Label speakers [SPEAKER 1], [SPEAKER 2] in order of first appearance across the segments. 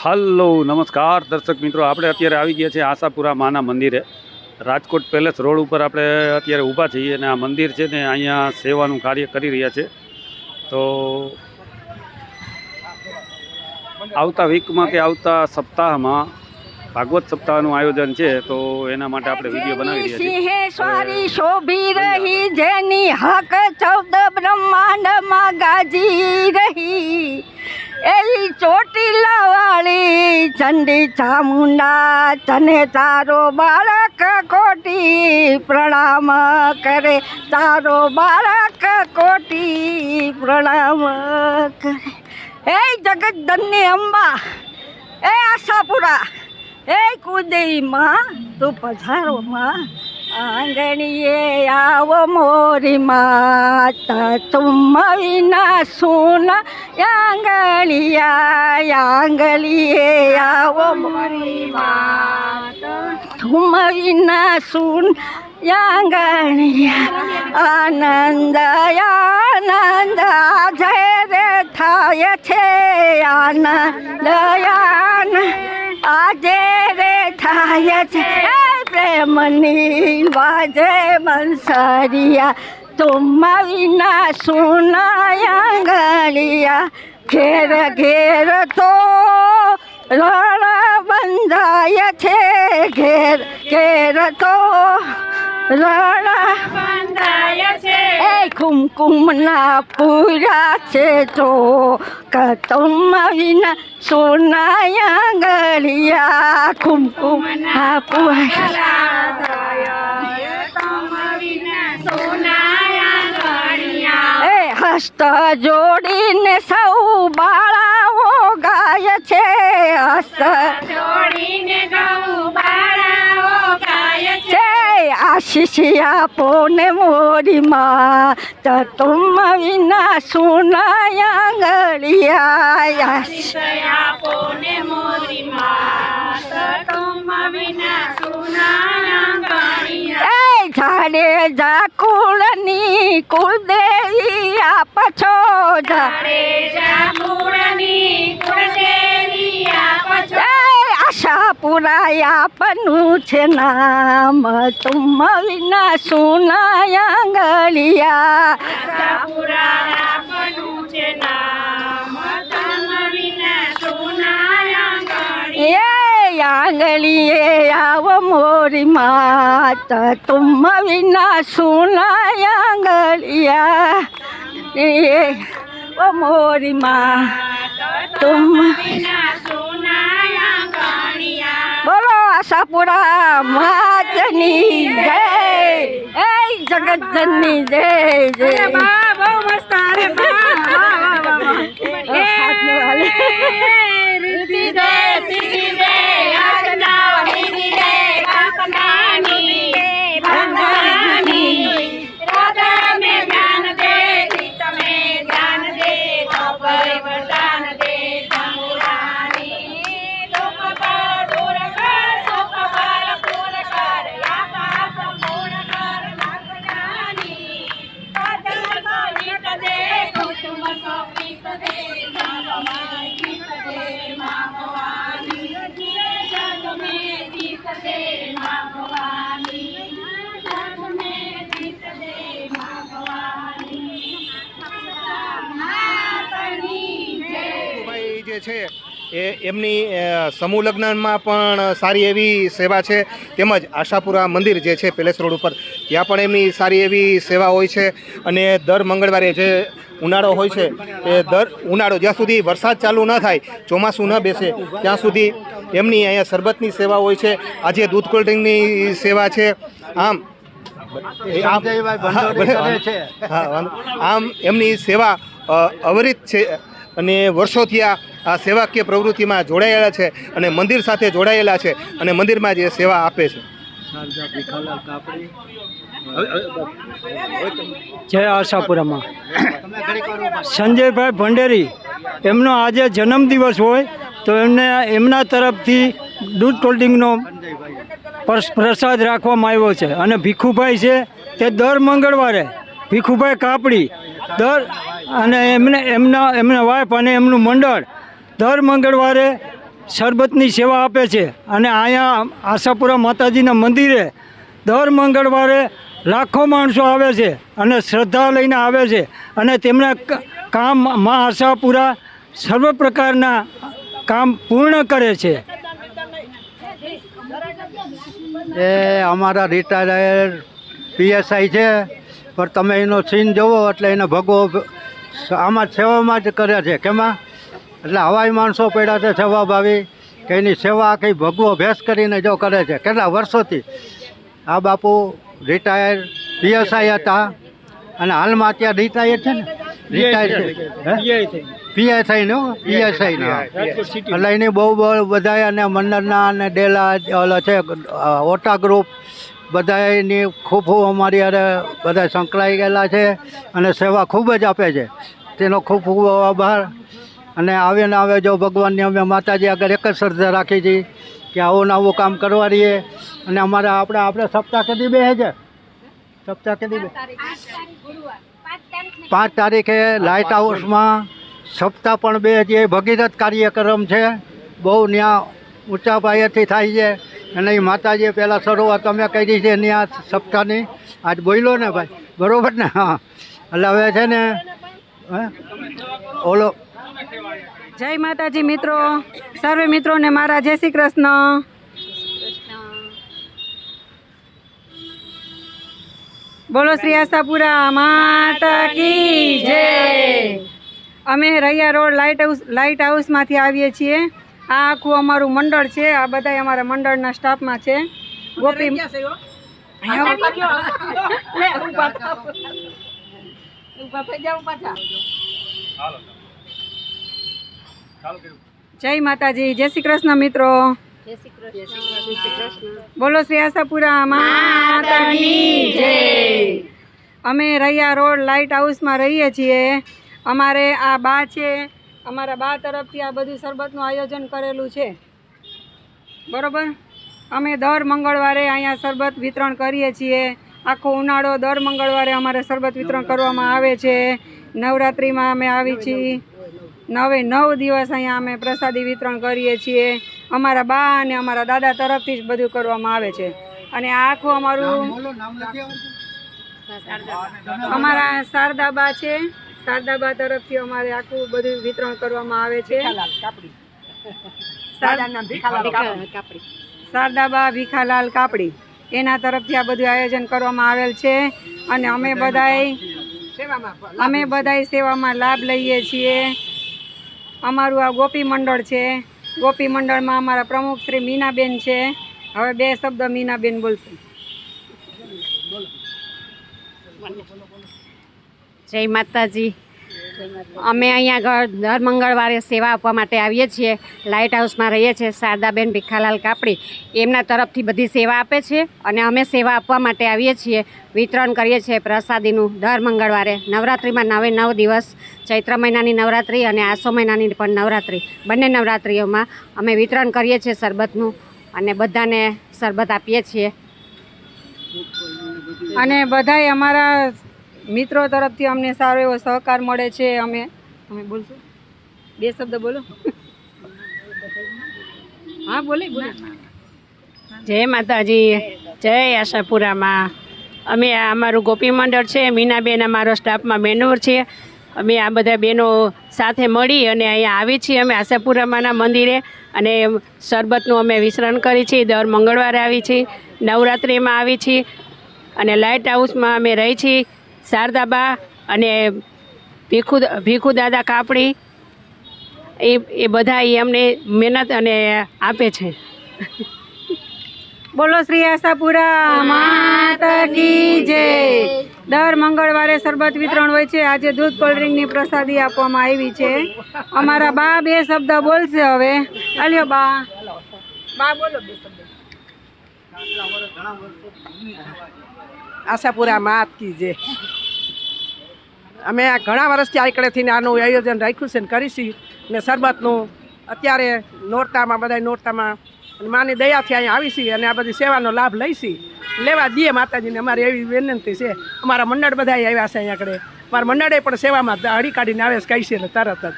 [SPEAKER 1] Hello નમસ્કાર દર્શક મિત્રો, આપણે અત્યારે આવી ગયા છીએ આશાપુરા માના મંદિરે. રાજકોટ પેલેસ રોડ ઉપર આપણે અત્યારે ઊભા છીએ અને આ મંદિર છે ને અહીંયા સેવાનું કાર્ય કરી રહ્યા છે. તો આવતા વીકમાં કે આવતા સપ્તાહમાં ભાગવત સપ્તાહનું આયોજન છે, તો એના માટે આપણે વિડીયો બનાવી રહ્યા છીએ.
[SPEAKER 2] સિંહેશ્વરી શોભી રહી જેની હક 14 બ્રહ્માંડમાં ગાજી રહી, એવી ચોટીલા વાળી ચંડી ચામુંડા તને તારો બાળક કોટી પ્રણામ કરે, તારો બાળક કોટી પ્રણામ કરે. એ જગતજનની અંબા, એ આશાપુરા, એ કુદેવી માં તું પધારો માં, આંગણીએ આવો મોરી માતા, તુમ વિના સુના આંગળિયા, આંગળીએ આવો મોરી માતા, તુમ વિના સુન આંગળિયા. આનંદ આનંદ જય રે થાય છે, આનંદ આનંદ આજે રે થાય છે, પ્રેમની વાજે બંસરિયા, તુમ વિના સુના આંગળિયા. ઘેર ઘેર તો રણ બંધાય છે, ઘેર ઘેર તો રણ બંધાય છે, એ કુમકુમના પૂરા છે તો તુમ વિના સોના આંગળિયા, કુમકુમના પૂરા એ હસ્ત જોડીને સૌ બાળાઓ ગાય છે, હસ્ત જોડીને સૌ બાળાઓ ગાય છે. આશીષ આપો ને મોરી માં, તુમ વિના સુના આંગળિયા, આશીષ આપો ને મોરી માં, તુમ વિના સુના આંગળિયા. એ જાડે જા કુળની કુળદેવી આપ છો, જાડે જા કુળની કુળદેવી આપ છો, આશાપુરા આપનું છે નામ, તુમ વિના સુના આંગળિયા. આશાપુરા આપનું છે નામ, તુમ વિના સુના આંગળિયા. એ આંગળીએ આવો મોરી માતા, તુમ વિના સુના આંગળિયા. એ ઓ મોરી માં, તુમ વિના સુના આંગળિયા. બોલો આશાપુરા માતની જય, એ જગતજનની જય જય. બહુ મસ્ત. અરે
[SPEAKER 3] છે એ એમની સમૂહ લગ્નમાં પણ સારી એવી સેવા છે, તેમજ આશાપુરા મંદિર જે છે પેલેસ રોડ ઉપર ત્યાં પણ એમની સારી એવી સેવા હોય છે. અને દર મંગળવારે જે ઉનાળો હોય છે એ ઉનાળો જ્યાં સુધી વરસાદ ચાલુ ન થાય, ચોમાસું ન બેસે ત્યાં સુધી એમની અહીંયા શરબતની સેવા હોય છે. આજે દૂધ કોલ્ડ ડ્રિંકની સેવા છે. આમ એમની સેવા અવિરત છે અને વર્ષોથી આ સેવાકીય પ્રવૃત્તિમાં જોડાયેલા છે અને મંદિર સાથે જોડાયેલા છે અને મંદિરમાં જે સેવા આપે છે.
[SPEAKER 4] જય આશાપુરામાં સંજયભાઈ ભંડેરી, એમનો આજે જન્મદિવસ હોય તો એમના તરફથી દૂધ કોલ્ડ ડ્રિંકનો પ્રસાદ રાખવામાં આવ્યો છે. અને ભીખુભાઈ છે તે દર મંગળવારે ભીખુભાઈ કાપડી અને એમના વાઇફ અને એમનું મંડળ દર મંગળવારે શરબતની સેવા આપે છે. અને અહીંયા આશાપુરા માતાજીના મંદિરે દર મંગળવારે લાખો માણસો આવે છે અને શ્રદ્ધા લઈને આવે છે અને તેમના કામ મા આશાપુરા સર્વ પ્રકારના કામ પૂર્ણ કરે છે.
[SPEAKER 5] એ અમારા રિટાયર્ડ પીએસઆઈ છે, પણ તમે એનો સીન જોવો એટલે એને ભગવો આમાં સેવામાં જ કરે છે. કેમાં એટલે હવાઈ માણસો પડ્યા છે સેવાભાવી કે એની સેવા આખી ભગવો ભેસ કરીને જો કરે છે કેટલા વર્ષોથી. આ બાપુ રિટાયર્ડ પીએસઆઈ હતા અને હાલમાં અત્યારે રિટાયર્ડ છે ને, રિટાયર્ડ છે પીએસઆઈને એટલે એની બહુ બધા અને મંડળના અને ડેલા ઓલા છે ઓટા ગ્રુપ બધાની ખૂબ અમારી અરે બધા સંકળાઈ ગયેલા છે અને સેવા ખૂબ જ આપે છે. તેનો ખૂબ ખૂબ આભાર. અને આવે ને આવે જો ભગવાનની અમે માતાજી આગળ એક જ શ્રદ્ધા રાખી છીએ કે આવું ને આવું કામ કરવા રહીએ. અને અમારા આપણે સપ્તાહ કદી બે છે, સપ્તાહ કદી બે 5 તારીખે લાઇટ હાઉસમાં સપ્તાહ પણ બે જે ભગીરથ કાર્યક્રમ છે બહુ ત્યાં ઊંચા પાયેથી થાય છે. અને એ માતાજીએ પહેલાં શરૂઆત અમે કરી છે ત્યાં સપ્તાહની. આજ બોલ્યો ને ભાઈ, બરાબર ને? હા, એટલે હવે છે ને ઓલો
[SPEAKER 2] જય માતાજી મિત્રો, સર્વે મિત્રોને મારા જય શ્રી કૃષ્ણ. બોલો શ્રી આશાપુરા માતા કી જય. અમે રૈયા રોડ લાઇટ હાઉસમાંથી આવીએ છીએ. આ આખું અમારું મંડળ છે. આ બધા અમારા મંડળના સ્ટાફમાં છે. ગોપી જય માતાજી, જય શ્રી કૃષ્ણ મિત્રો. બોલો શ્રી આશાપુરા માતા કી જય. અમે રૈયા રોડ લાઇટ હાઉસમાં રહીએ છીએ. અમારે આ બા છે, અમારા બા તરફથી આ બધું શરબતનું આયોજન કરેલું છે, બરોબર. અમે દર મંગળવારે અહીંયા શરબત વિતરણ કરીએ છીએ. આખો ઉનાળો દર મંગળવારે અમારે શરબત વિતરણ કરવામાં આવે છે. નવરાત્રિમાં અમે આવી છીએ, 9 દિવસ અહીંયા અમે પ્રસાદી વિતરણ કરીએ છીએ. અમારા બા અને અમારા દાદા તરફથી જ બધું કરવામાં આવે છે. અને આ આખું અમારું અમારા શારદાબા છે, શારદાબા તરફથી અમારે આખું બધું વિતરણ કરવામાં આવે છે. શારદાબા ભીખાલાલ કાપડી એના તરફથી આ બધું આયોજન કરવામાં આવેલ છે. અને અમે બધાય સેવામાં લાભ લઈએ છીએ. અમારું આ ગોપી મંડળ છે. ગોપી મંડળમાં અમારા પ્રમુખ શ્રી મીનાબેન છે. હવે 2 શબ્દ મીનાબેન બોલશે.
[SPEAKER 6] જય માતાજી. અમે અહીંયા દર મંગળવારે સેવા આપવા માટે આવીએ છીએ. લાઇટ હાઉસમાં રહીએ છીએ. શારદાબેન ભીખાલાલ કાપડી એમના તરફથી બધી સેવા આપે છે અને અમે સેવા આપવા માટે આવીએ છીએ. વિતરણ કરીએ છીએ પ્રસાદીનું દર મંગળવારે. નવરાત્રિમાં 9 દિવસ, ચૈત્ર મહિનાની નવરાત્રિ અને આસો મહિનાની પણ નવરાત્રિ, બંને નવરાત્રિઓમાં અમે વિતરણ કરીએ છીએ શરબતનું અને બધાને શરબત આપીએ છીએ.
[SPEAKER 2] અને બધાય અમારા મિત્રો તરફથી અમને સારો એવો સહકાર મળે છે. અમે બોલશું 2 શબ્દ બોલો. હા બોલે.
[SPEAKER 6] જય માતાજી, જય આશાપુરામાં. અમે અમારું ગોપી મંડળ છે. મીનાબેન અમારો સ્ટાફમાં બહેનો છે. અમે આ બધા બહેનો સાથે મળી અને અહીંયા આવી છીએ અમે આશાપુરામાના મંદિરે અને શરબતનું અમે વિતરણ કરી છીએ. દર મંગળવારે આવી છીએ, નવરાત્રિમાં આવી છીએ અને લાઇટ હાઉસમાં અમે રહી છીએ. શારદાબા અને ભીખુ દાદા કાપડી એ બધા અમને મહેનત અને આપે છે.
[SPEAKER 2] બોલો શ્રી આશાપુરા માતા કી જય. દર મંગળવારે શરબત વિતરણ હોય છે. આજે દૂધ કોલ્ડ્રિંકની પ્રસાદી આપવામાં આવી છે. અમારા બા 2 શબ્દ બોલશે હવે. આલ્યો બા બોલો 2 શબ્દ.
[SPEAKER 7] આશાપુરા માત કી જય. અમે ઘણા વર્ષથી આ કડેથી આનું આયોજન રાખ્યું છે ને કરીશું ને શરબતનું. અત્યારે નોરતામાં બધા નોરતામાં માની દયાથી અહીંયા આવીશી અને આ બધી સેવાનો લાભ લઈશી. લેવા દઈએ માતાજીને અમારી એવી વિનંતી છે. અમારા મંડળ બધા આવ્યા છે અહીંયા આગળ. અમારા મંડળે પણ સેવામાં હળી કાઢીને આવે છે, કહી છે તરત જ.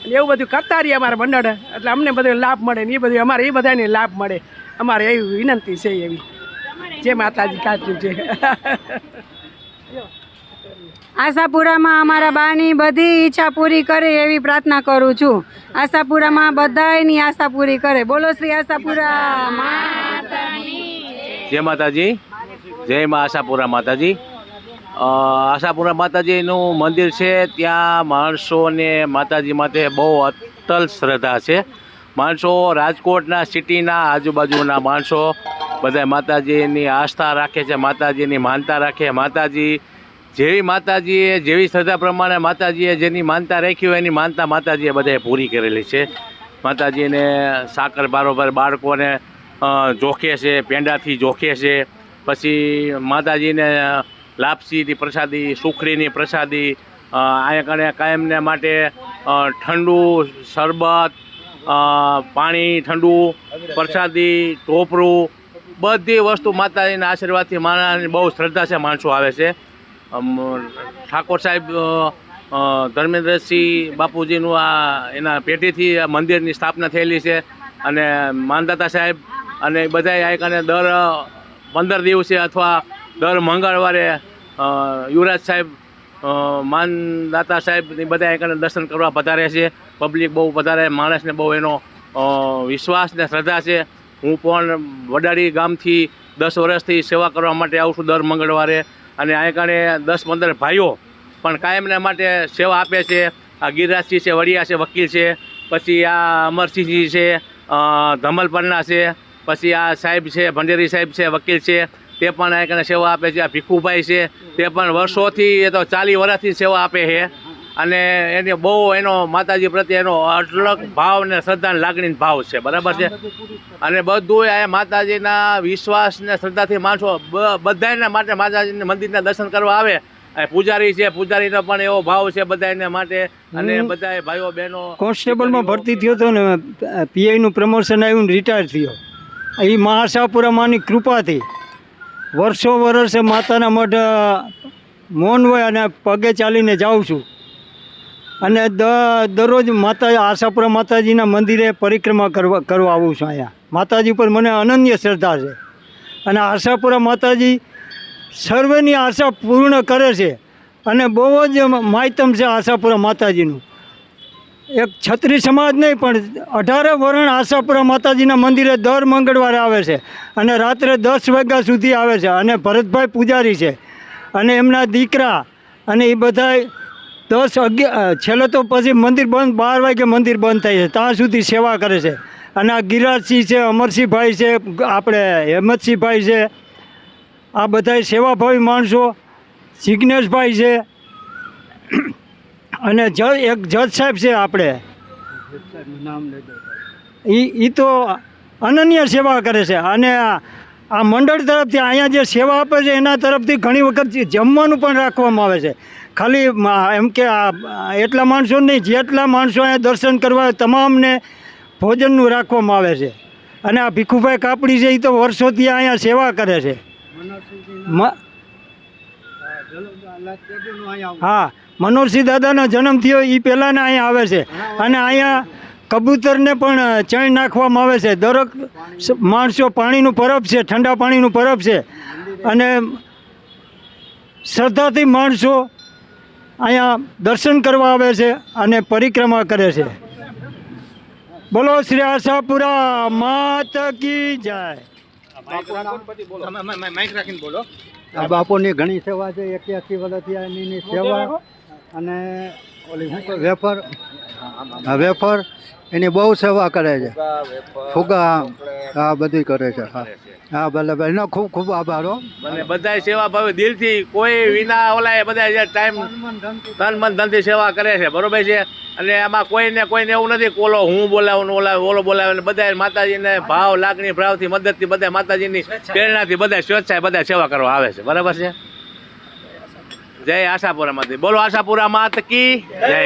[SPEAKER 7] અને એવું બધું કરતા રહીએ અમારા મંડળ, એટલે અમને બધો લાભ મળે ને એ બધું અમારે એ બધાને લાભ મળે. અમારે એવી વિનંતી છે એવી. જે માતાજી કાઢ્યું છે.
[SPEAKER 2] આશાપુરામાં અમારા બાની બધી ઈચ્છા પૂરી કરે એવી પ્રાર્થના કરું છું. આશાપુરામાં બધાયની આશા પૂરી કરે. બોલો શ્રી આશાપુરા માતાની.
[SPEAKER 8] જય માતાજી, જય મા આશાપુરા માતાજી. આશાપુરા માતાજીનું મંદિર છે, ત્યાં માણસોને માતાજી માટે બહુ અટલ શ્રદ્ધા છે. માણસો રાજકોટના સિટીના આજુબાજુના માણસો બધા માતાજીની આસ્થા રાખે છે, માતાજીની માનતા રાખે. માતાજી માતાજીએ જેવી શ્રદ્ધા પ્રમાણે માતાજીએ જેની માનતા રાખી હોય એની માનતા માતાજીએ બધાએ પૂરી કરેલી છે. માતાજીને સાકર બારોબર બાળકોને જોખે છે, પેંડાથી જોખે છે. પછી માતાજીને લાપસીની પ્રસાદી, સુખડીની પ્રસાદી, અહીંયા કણે કાયમને માટે ઠંડુ શરબત, પાણી ઠંડુ, પ્રસાદી, ટોપરું, બધી વસ્તુ માતાજીના આશીર્વાદથી માણસની બહુ શ્રદ્ધા છે, માણસો આવે છે. ઠાકોર સાહેબ ધર્મેન્દ્રસિંહ બાપુજીનું એના પેઢીથી આ મંદિરની સ્થાપના થયેલી છે. અને માનદાતા સાહેબ અને બધા આ કને દર 15 દિવસે અથવા દર મંગળવારે યુવરાજ સાહેબ, માનદાતા સાહેબ એ બધા કને દર્શન કરવા પધારે છે. પબ્લિક બહુ વધારે, માણસને બહુ એનો વિશ્વાસ ને શ્રદ્ધા છે. હું પણ વડાડી ગામથી 10 વર્ષથી સેવા કરવા માટે આવું છું દર મંગળવારે. અને અહીં કણે 10-15 ભાઈઓ પણ કાયમને માટે સેવા આપે છે. આ ગિરિરાજસિંહ છે, વડિયા છે, વકીલ છે. પછી આ અમરસિંહજી છે, ધમલપરના છે. પછી આ સાહેબ છે, ભંડેરી સાહેબ છે, વકીલ છે, તે પણ અહીં કણે સેવા આપે છે. આ ભીખુભાઈ છે, તે પણ વર્ષોથી, એ તો 40 વર્ષથી સેવા આપે છે. અને એને બહુ એનો માતાજી પ્રત્યે એનો અઢળક ભાવ ને શ્રદ્ધા લાગણી ભાવ છે. બરાબર છે. અને બધું આ માતાજીના વિશ્વાસ ને શ્રદ્ધાથી માણસો બધાને માટે માતાજીના મંદિરના દર્શન કરવા આવે. પૂજારી છે, પૂજારીનો પણ એવો ભાવ છે બધાને માટે. અને બધા ભાઈઓ બહેનો
[SPEAKER 4] કોન્સ્ટેબલમાં ભરતી થયો હતો ને, પીઆઈનું પ્રમોશન આવ્યું ને રિટાયર થયો. એ મા આશાપુરા માની કૃપાથી વર્ષે માતાના મઢ મૌન હોય અને પગે ચાલીને જાઉં છું. અને દરરોજ આશાપુરા માતાજીના મંદિરે પરિક્રમા કરવા આવું છું. અહીંયા માતાજી પર મને અનન્ય શ્રદ્ધા છે. અને આશાપુરા માતાજી સર્વેની આશા પૂર્ણ કરે છે. અને બહુ જ માયતમ છે આશાપુરા માતાજીનું. એક છત્રી સમાજ નહીં પણ 18 વર્ણ આશાપુરા માતાજીના મંદિરે દર મંગળવારે આવે છે. અને રાત્રે 10 વાગ્યા સુધી આવે છે. અને ભરતભાઈ પૂજારી છે અને એમના દીકરા, અને એ બધા 10-11 છેલ્લે તો પછી મંદિર બંધ, 12 વાગે મંદિર બંધ થાય છે, ત્યાં સુધી સેવા કરે છે. અને આ ગિરિરાજસિંહ છે, અમરસિંહભાઈ છે, આપણે હેમંતસિંહભાઈ છે, આ બધા સેવાભાવી માણસો, જિજ્ઞેશભાઈ છે. અને એક જજ સાહેબ છે આપણે, એ તો અનન્ય સેવા કરે છે. અને આ મંડળ તરફથી અહીંયા જે સેવા આપે છે એના તરફથી ઘણી વખત જમવાનું પણ રાખવામાં આવે છે. ખાલી એમ કે એટલા માણસો નહીં, જેટલા માણસો અહીંયા દર્શન કરવા તમામને ભોજનનું રાખવામાં આવે છે. અને આ ભીખુભાઈ કાપડી છે, એ તો વર્ષોથી અહીંયા સેવા કરે છે. હા, મનોહરસિંહ દાદાનો જન્મ થયો એ પહેલાંને અહીંયા આવે છે. અને અહીંયા કબૂતરને પણ ચણ નાખવામાં આવે છે. દરેક માણસો પાણીનું પરબ છે, ઠંડા પાણીનું પરબ છે. અને શ્રદ્ધાથી માણસો અહીંયા દર્શન કરવા આવે છે અને પરિક્રમા કરે છે. બોલો શ્રી આશાપુરા માત કી જય.
[SPEAKER 3] માઇક રાખીને બોલો.
[SPEAKER 5] આ બાપુની ઘણી સેવા છે, 81 વર્ષથી એની સેવા. અને ઓલી વેફર એની બહુ સેવા કરે છે. ફુગા આ બધી કરે છે. હા ભલે ભાઈ, એનો ખૂબ ખૂબ આભાર.
[SPEAKER 8] અને બધા સેવા ભાવે દિલથી, કોઈ વિના ઓલા બધા જે ટાઈમ તન મન ધનથી સેવા કરે છે. બરોબર છે. અને આમાં કોઈને એવું નથી કોલો હું બોલાવું, ઓલો બોલાવે. બધા માતાજીને ભાવ લાગણી ભાવથી મદદથી બધા માતાજીની પ્રેરણાથી બધા સ્વેચ્છાએ બધા સેવા કરવા આવે છે. બરાબર છે. જય આશાપુરા માતા. બોલો આશાપુરા માત કી જય.